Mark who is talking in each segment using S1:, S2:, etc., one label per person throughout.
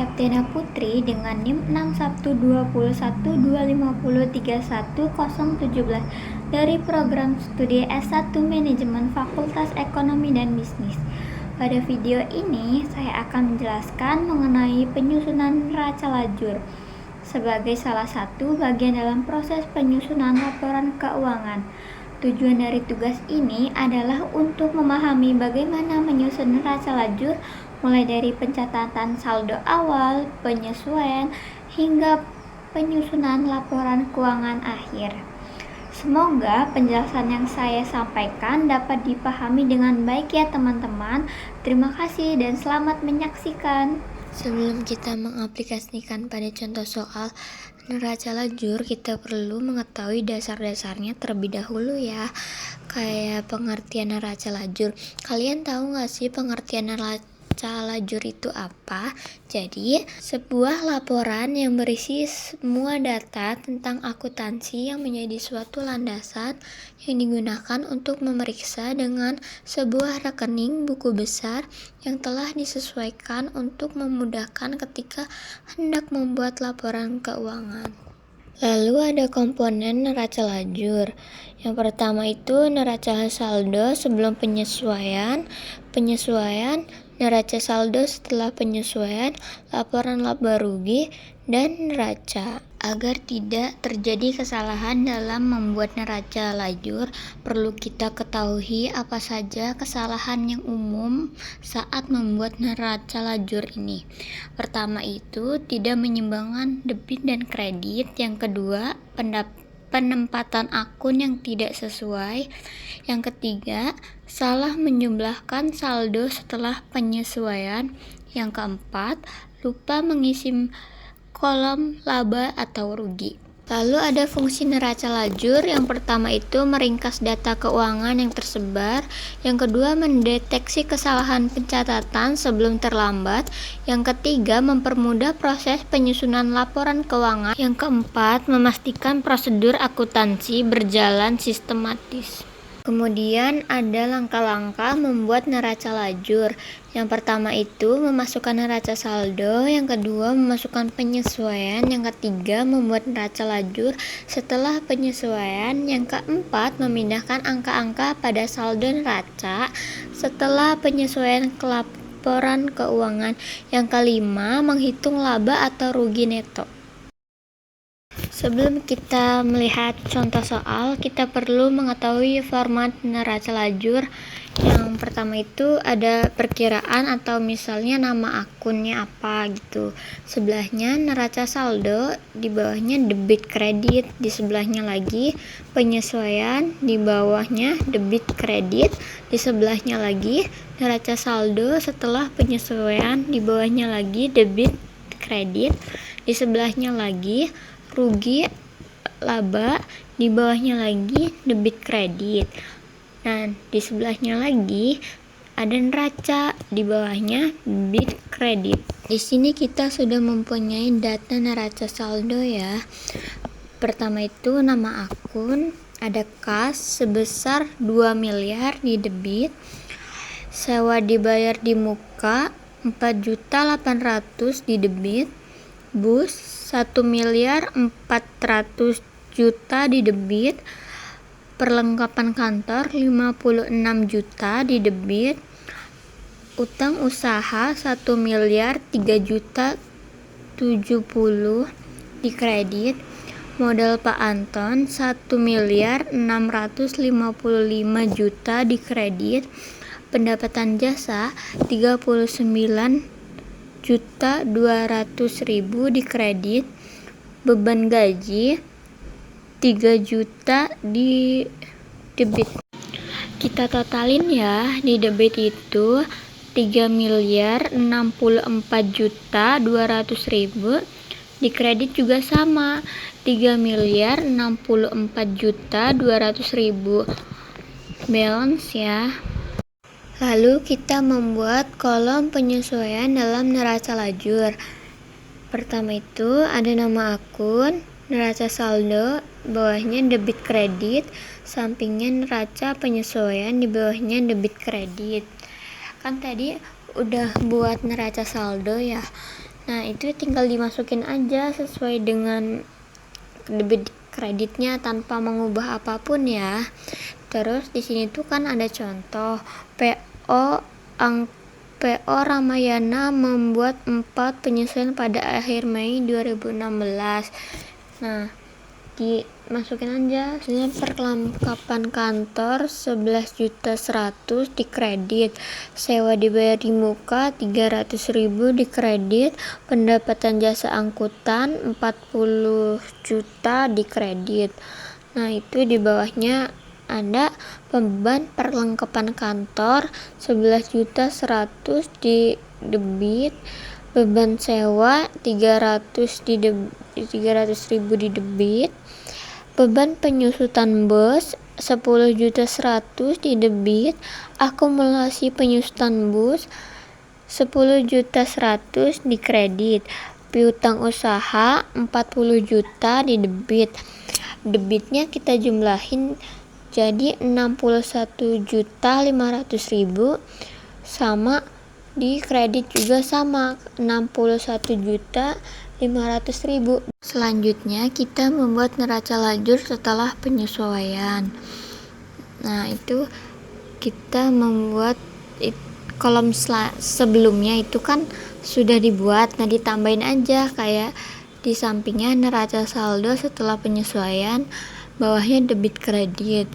S1: Septiana Putri dengan NIM 612012503117 dari program studi S1 Manajemen Fakultas Ekonomi dan Bisnis. Pada video ini, saya akan menjelaskan mengenai penyusunan neraca lajur sebagai salah satu bagian dalam proses penyusunan laporan keuangan. Tujuan dari tugas ini adalah untuk memahami bagaimana menyusun neraca lajur mulai dari pencatatan saldo awal, penyesuaian, hingga penyusunan laporan keuangan akhir. Semoga penjelasan yang saya sampaikan dapat dipahami dengan baik ya teman-teman. Terima kasih dan selamat menyaksikan.
S2: Sebelum kita mengaplikasikan pada contoh soal neraca lajur, kita perlu mengetahui dasar-dasarnya terlebih dahulu ya. Kayak pengertian neraca lajur. Kalian tahu nggak sih pengertian neraca lajur itu apa? Jadi, sebuah laporan yang berisi semua data tentang akuntansi yang menjadi suatu landasan yang digunakan untuk memeriksa dengan sebuah rekening buku besar yang telah disesuaikan untuk memudahkan ketika hendak membuat laporan keuangan. Lalu ada komponen neraca lajur. Yang pertama itu neraca saldo sebelum penyesuaian, neraca saldo setelah penyesuaian, laporan laba rugi, dan neraca. Agar tidak terjadi kesalahan dalam membuat neraca lajur, perlu kita ketahui apa saja kesalahan yang umum saat membuat neraca lajur ini. Pertama itu tidak menyeimbangkan debit dan kredit. Yang kedua, penempatan akun yang tidak sesuai. Yang ketiga, salah menjumlahkan saldo setelah penyesuaian. Yang keempat, lupa mengisi kolom laba atau rugi. Lalu ada fungsi neraca lajur. Yang pertama itu meringkas data keuangan yang tersebar. Yang kedua, mendeteksi kesalahan pencatatan sebelum terlambat. Yang ketiga, mempermudah proses penyusunan laporan keuangan. Yang keempat, memastikan prosedur akuntansi berjalan sistematis. Kemudian ada langkah-langkah membuat neraca lajur. Yang pertama itu memasukkan neraca saldo, yang kedua memasukkan penyesuaian, yang ketiga membuat neraca lajur setelah penyesuaian, yang keempat memindahkan angka-angka pada saldo neraca setelah penyesuaian ke laporan keuangan, yang kelima menghitung laba atau rugi neto. Sebelum kita melihat contoh soal, kita perlu mengetahui format neraca lajur. Yang pertama itu ada perkiraan atau misalnya nama akunnya apa gitu. Sebelahnya neraca saldo, di bawahnya debit kredit, di sebelahnya lagi penyesuaian, di bawahnya debit kredit, di sebelahnya lagi neraca saldo setelah penyesuaian, di bawahnya lagi debit kredit, di sebelahnya lagi rugi laba, di bawahnya lagi debit kredit. Nah, di sebelahnya lagi ada neraca, di bawahnya debit kredit. Di sini kita sudah mempunyai data neraca saldo ya. Pertama itu nama akun, ada kas sebesar 2 miliar di debit, sewa dibayar di muka 4.800.000 di debit, bus 1.400.000.000 di debit, perlengkapan kantor 56 juta di debit, utang usaha 1.003.070 di kredit, modal Pak Anton 1.655.000.000 di kredit, pendapatan jasa 39.200.000 di kredit, beban gaji 3 juta di debit. Kita totalin ya, di debit itu 3.064.200.000, di kredit juga sama 3.064.200.000 balance ya. Lalu kita membuat kolom penyesuaian dalam neraca lajur. Pertama itu ada nama akun, neraca saldo, bawahnya debit kredit, sampingnya neraca penyesuaian, di bawahnya debit kredit. Kan tadi udah buat neraca saldo ya. Nah, itu tinggal dimasukin aja sesuai dengan debit kreditnya tanpa mengubah apapun ya. Terus di sini tuh kan ada contoh PO Ramayana membuat 4 penyesuaian pada akhir Mei 2016. Nah, dimasukin aja misalnya perlengkapan kantor 11.100.000 dikredit, sewa dibayar di muka 300.000 dikredit, pendapatan jasa angkutan 40 juta dikredit. Nah, itu di bawahnya ada beban perlengkapan kantor 11.100.000 di debit, beban sewa 300.000 di debit, beban penyusutan bus 10.100.000 di debit, akumulasi penyusutan bus 10.100.000 di kredit, piutang usaha 40 juta di debit. Debitnya kita jumlahin jadi 61.500.000 sama di kredit juga sama 61.500.000. Selanjutnya kita membuat neraca lajur setelah penyesuaian. Nah, itu kita membuat kolom sebelumnya itu kan sudah dibuat, nah ditambahin aja kayak di sampingnya neraca saldo setelah penyesuaian, bawahnya debit kredit.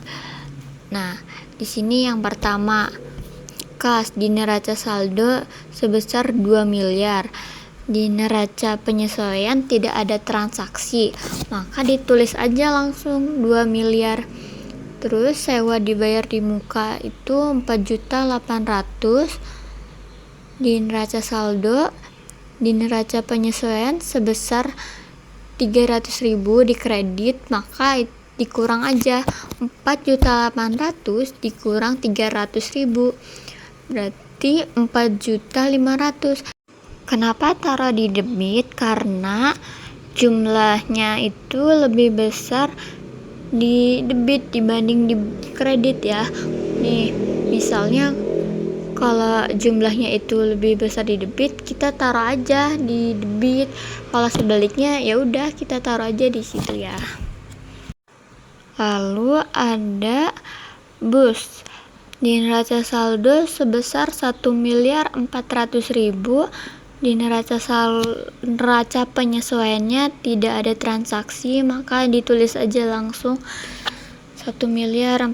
S2: Nah, di sini yang pertama kas di neraca saldo sebesar 2 miliar. Di neraca penyesuaian tidak ada transaksi, maka ditulis aja langsung 2 miliar. Terus sewa dibayar di muka itu 4.800.000 di neraca saldo. Di neraca penyesuaian sebesar 300.000 di kredit, maka dikurang aja 4.800.000 dikurang 300.000 berarti 4.500.000. Kenapa taruh di debit? Karena jumlahnya itu lebih besar di debit dibanding di kredit ya. Nih, misalnya kalau jumlahnya itu lebih besar di debit, kita taruh aja di debit. Kalau sebaliknya ya udah kita taruh aja di situ ya. Lalu ada bus di neraca saldo sebesar 1.400.000. Di neraca penyesuaiannya tidak ada transaksi, maka ditulis aja langsung 1.400.000.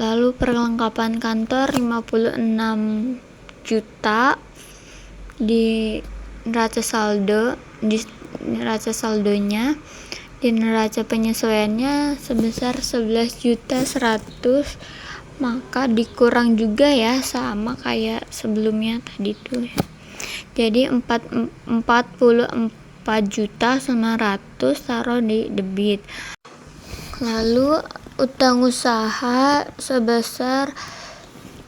S2: Lalu perlengkapan kantor 56 juta di neraca saldo, di neraca saldonya. Di neraca penyesuaiannya sebesar 11.100.000, maka dikurang juga ya sama kayak sebelumnya tadi tuh. Jadi 44.900.000 taruh di debit. Lalu utang usaha sebesar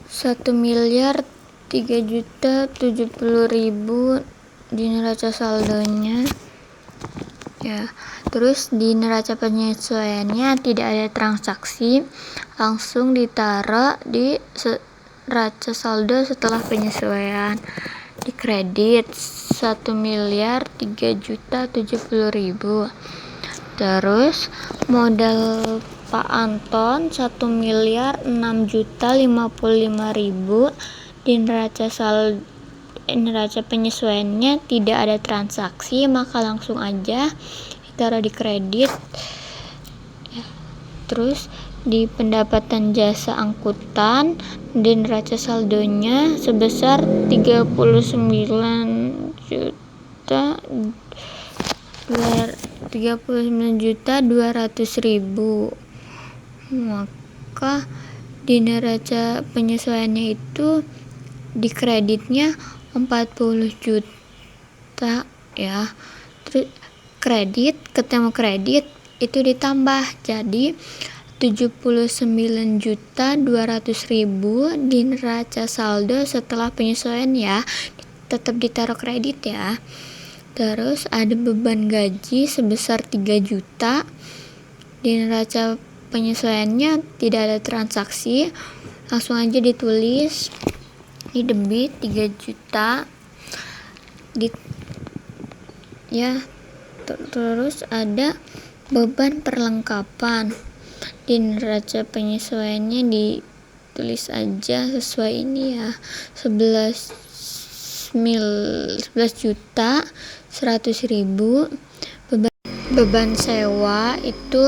S2: 1.370.000 di neraca saldonya ya. Terus di neraca penyesuaiannya tidak ada transaksi, langsung ditaruh di neraca saldo setelah penyesuaian. Di kredit 1.003.070.000. Terus modal Pak Anton 1.006.055.000 di neraca penyesuaiannya tidak ada transaksi, maka langsung aja ditaruh di kredit. Terus di pendapatan jasa angkutan di neraca saldonya sebesar 39.200.000, maka di neraca penyesuaiannya itu di kreditnya 40 juta ya. Terus ketemu kredit itu ditambah jadi 79.200.000 di neraca saldo setelah penyesuaian ya, tetap ditaruh kredit ya. Terus ada beban gaji sebesar 3 juta di neraca penyesuaiannya tidak ada transaksi, langsung aja ditulis di debit 3 juta. Terus ada beban perlengkapan. Di neraca penyesuaiannya ditulis aja sesuai ini ya, 11.100.000. Beban sewa itu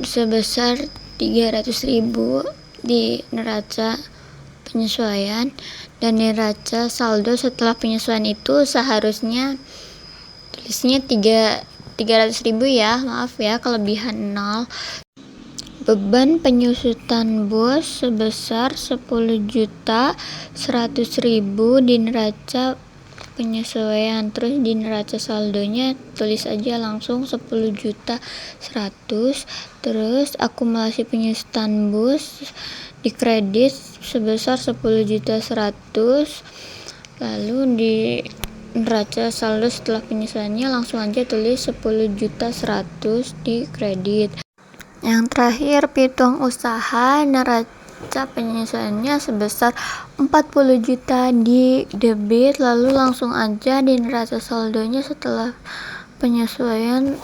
S2: sebesar 300.000 di neraca penyesuaian, dan neraca saldo setelah penyesuaian itu seharusnya tulisnya 300.000 ya, maaf ya, kelebihan 0. Beban penyusutan bos sebesar 10.100.000 di neraca penyesuaian. Terus di neraca saldonya tulis aja langsung 10.100.000. Terus akumulasi penyusutan bos di kredit sebesar 10.100.000. Lalu di neraca saldo setelah penyesuaiannya langsung aja tulis 10.100.000 di kredit. Yang terakhir, piutang usaha neraca penyesuaiannya sebesar 40 juta di debit, lalu langsung aja di neraca saldonya setelah penyesuaian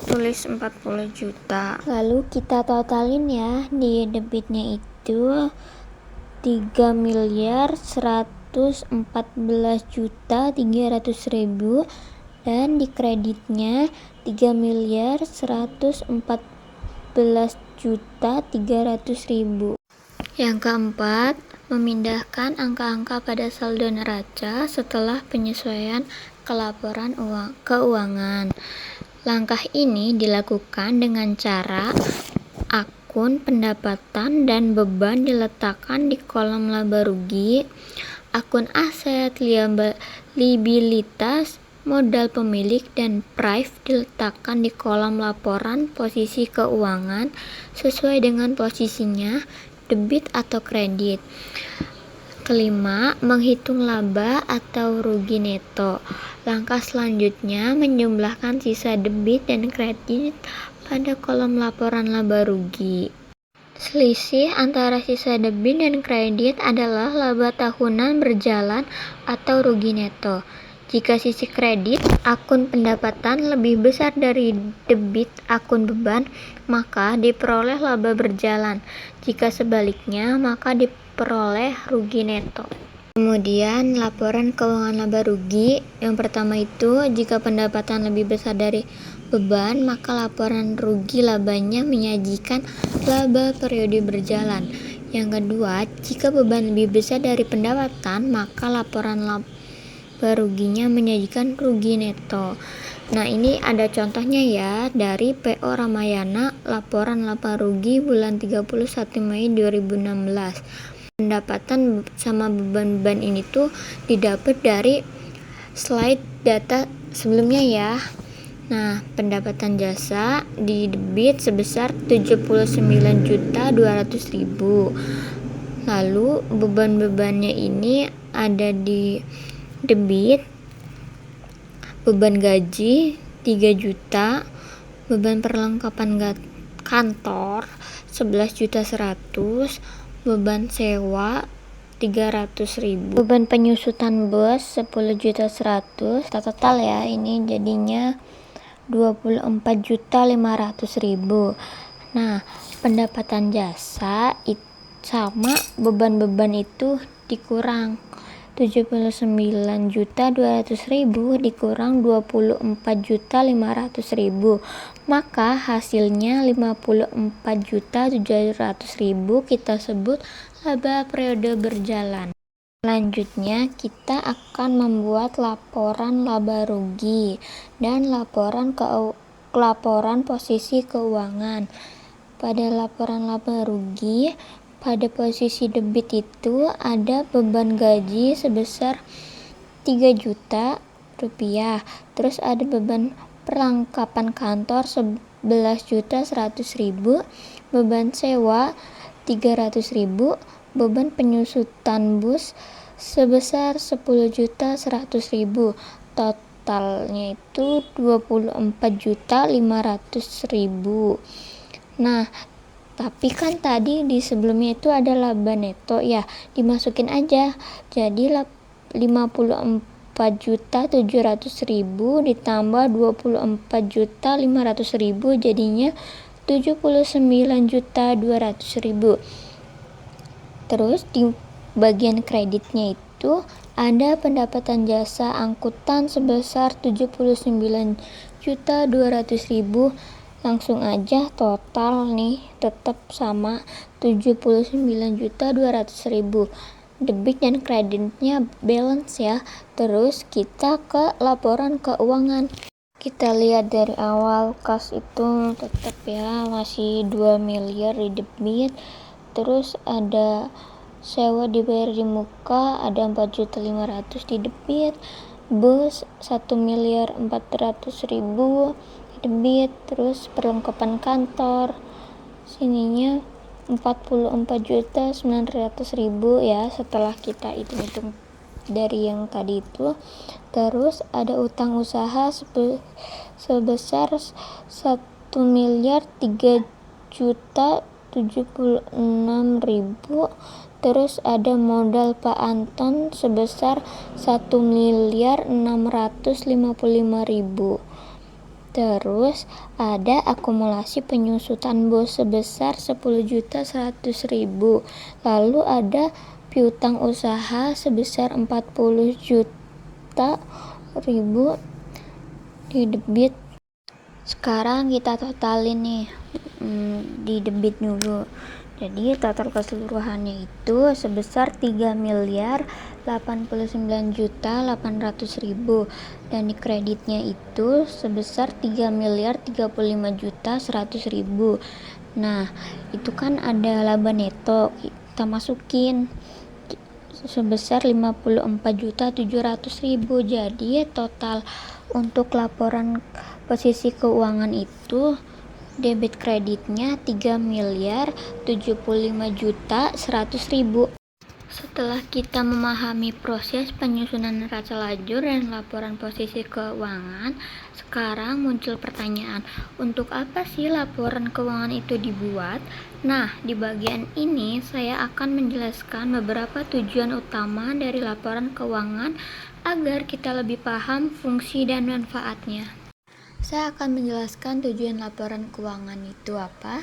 S2: tulis 40 juta. Lalu kita totalin ya, di debitnya itu 3.114.300.000 dan di kreditnya 3.114.300.000. Yang keempat, memindahkan angka-angka pada saldo neraca setelah penyesuaian ke laporan keuangan. Langkah ini dilakukan dengan cara akun pendapatan dan beban diletakkan di kolom laba rugi, akun aset, liabilitas, modal pemilik, dan price diletakkan di kolom laporan posisi keuangan sesuai dengan posisinya, debit atau kredit. Kelima, menghitung laba atau rugi neto. Langkah selanjutnya menjumlahkan sisa debit dan kredit pada kolom laporan laba rugi. Selisih antara sisa debit dan kredit adalah laba tahunan berjalan atau rugi neto. Jika sisi kredit akun pendapatan lebih besar dari debit akun beban, maka diperoleh laba berjalan. Jika sebaliknya, maka diperoleh rugi neto. Kemudian laporan keuangan laba rugi. Yang pertama itu, jika pendapatan lebih besar dari beban, maka laporan rugi labanya menyajikan laba periode berjalan. Yang kedua, jika beban lebih besar dari pendapatan, maka laporan laba ruginya menyajikan rugi neto. Nah, ini ada contohnya ya dari PO Ramayana, laporan laba rugi bulan 31 Mei 2016. Pendapatan sama beban-beban ini tuh didapat dari slide data sebelumnya ya. Nah, pendapatan jasa di debit sebesar 79.200.000. Lalu beban-bebannya ini ada di debit, beban gaji 3 juta, beban perlengkapan kantor 11.100.000, beban sewa 300.000, beban penyusutan bos 10.100.000. Total ya, ini jadinya 24.500.000. Nah, pendapatan jasa sama beban-beban itu dikurang 79.200.000 dikurang 24.500.000, maka hasilnya 54.700.000 kita sebut laba periode berjalan. Selanjutnya kita akan membuat laporan laba rugi dan laporan posisi keuangan. Pada laporan laba rugi, pada posisi debit itu ada beban gaji sebesar 3 juta rupiah. Terus ada beban perlengkapan kantor 11.100.000, beban sewa 300.000, beban penyusutan bus sebesar 10.100.000. Totalnya itu 24.500.000. Nah, tapi kan tadi di sebelumnya itu ada laba neto ya, dimasukin aja. Jadi 54 4.700.000 ditambah 24.500.000 jadinya 79.200.000. Terus di bagian kreditnya itu ada pendapatan jasa angkutan sebesar 79.200.000. Langsung aja total nih tetap sama 79.200.000. Debit dan kreditnya balance ya. Terus kita ke laporan keuangan. Kita lihat dari awal kas itu tetap ya masih 2 miliar di debit. Terus ada sewa dibayar di muka ada 4.500.000 di debit. Bus 1.400.000 di debit. Terus perlengkapan kantor sininya 44.900.000 ya setelah kita hitung-hitung dari yang tadi itu. Terus ada utang usaha sebesar 1.376.000. Terus ada modal Pak Anton sebesar 1.655.000. Terus ada akumulasi penyusutan bos sebesar 10.100.000. Lalu ada piutang usaha sebesar 40.000.000 di debit. Sekarang kita totalin nih di debit dulu. Jadi total keseluruhannya itu sebesar 3.089.800.000 dan di kreditnya itu sebesar 3.035.100.000. Nah, itu kan ada laba neto kita masukin sebesar 54.700.000. Jadi total untuk laporan posisi keuangan itu debit kreditnya 3.075.100.000. Setelah kita memahami proses penyusunan neraca lajur dan laporan posisi keuangan, sekarang muncul pertanyaan, untuk apa sih laporan keuangan itu dibuat? Nah, di bagian ini saya akan menjelaskan beberapa tujuan utama dari laporan keuangan agar kita lebih paham fungsi dan manfaatnya. Saya akan menjelaskan tujuan laporan keuangan itu apa.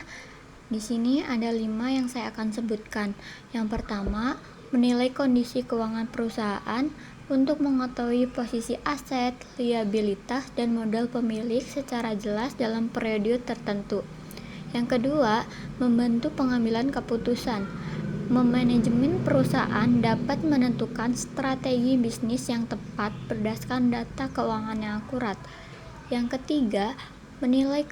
S2: Di sini ada 5 yang saya akan sebutkan. Yang pertama, menilai kondisi keuangan perusahaan untuk mengetahui posisi aset, liabilitas, dan modal pemilik secara jelas dalam periode tertentu. Yang kedua, membantu pengambilan keputusan. Manajemen perusahaan dapat menentukan strategi bisnis yang tepat berdasarkan data keuangan yang akurat. Yang ketiga, menilai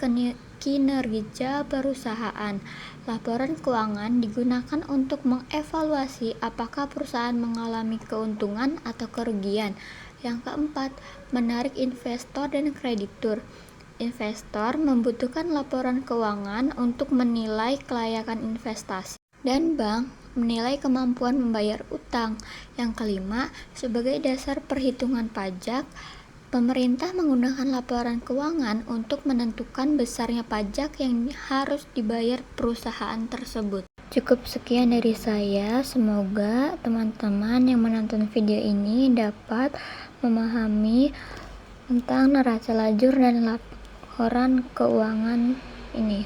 S2: kinerja perusahaan. Laporan keuangan digunakan untuk mengevaluasi apakah perusahaan mengalami keuntungan atau kerugian. Yang keempat, menarik investor dan kreditur. Investor membutuhkan laporan keuangan untuk menilai kelayakan investasi. Dan bank menilai kemampuan membayar utang. Yang kelima, sebagai dasar perhitungan pajak, pemerintah menggunakan laporan keuangan untuk menentukan besarnya pajak yang harus dibayar perusahaan tersebut. Cukup sekian dari saya. Semoga teman-teman yang menonton video ini dapat memahami tentang neraca lajur dan laporan keuangan ini.